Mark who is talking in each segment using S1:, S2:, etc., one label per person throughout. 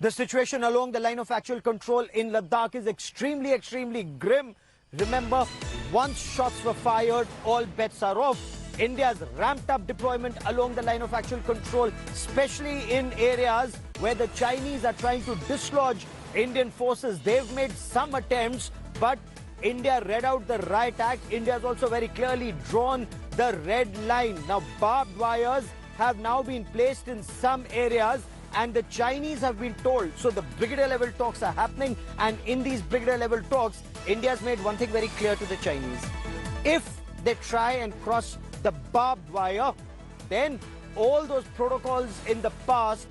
S1: The situation along the line of actual control in Ladakh is extremely grim. Remember, once shots were fired, all bets are off. India's ramped up deployment along the line of actual control, especially in areas where the Chinese are trying to dislodge Indian forces. They've made some attempts, but India read out the riot act. India has also very clearly drawn the red line. Now, barbed wires have now been placed in some areas, and the Chinese have been told. So the brigadier level talks are happening, and in these brigadier level talks, India has made one thing very clear to the Chinese. If they try and cross the barbed wire, then all those protocols in the past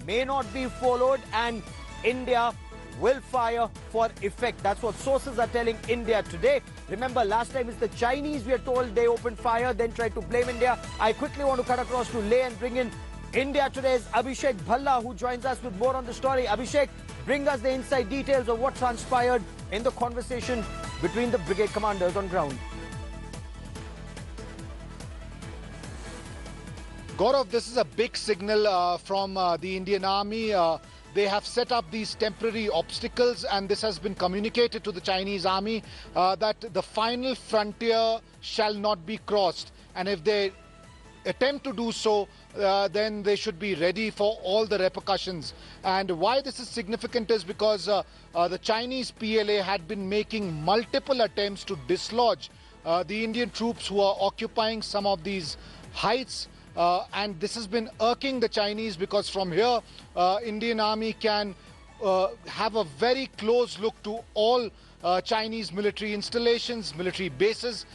S1: may not be followed, and India will fire for effect. That's what sources are telling India today. Remember, last time it's the Chinese, we are told, they opened fire, then tried to blame India. I quickly want to cut across to Leh and bring in India Today's Abhishek Bhalla, who joins us with more on the story. Abhishek, bring us the inside details of what transpired in the conversation between the brigade commanders on ground.
S2: Gaurav, this is a big signal from the Indian Army. They have set up these temporary obstacles, and this has been communicated to the Chinese Army that the final frontier shall not be crossed. And if they attempt to do so, then they should be ready for all the repercussions. And why this is significant is because the Chinese PLA had been making multiple attempts to dislodge the Indian troops who are occupying some of these heights. And this has been irking the Chinese, because from here, Indian Army can have a very close look to all Chinese military installations, military bases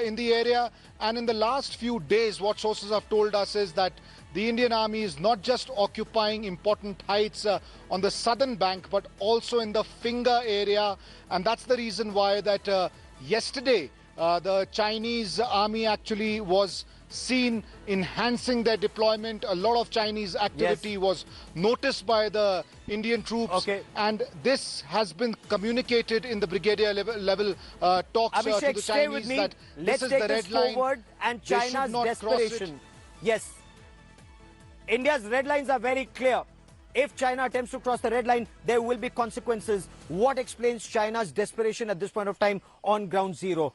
S2: in the area. And in the last few days, what sources have told us is that the Indian Army is not just occupying important heights on the southern bank, but also in the Finger area. And that's the reason why that yesterday, the Chinese Army actually was seen enhancing their deployment. A lot of Chinese activity was noticed by the Indian troops, and this has been communicated in the brigadier level talks
S1: Abhishek,
S2: to the
S1: stay with
S2: Chinese
S1: me.
S2: that
S1: Let's
S2: this is
S1: take
S2: the
S1: this
S2: red line.
S1: forward, and China's desperation. Yes, India's red lines are very clear. If China attempts to cross the red line, there will be consequences. What explains China's desperation at this point of time on ground zero?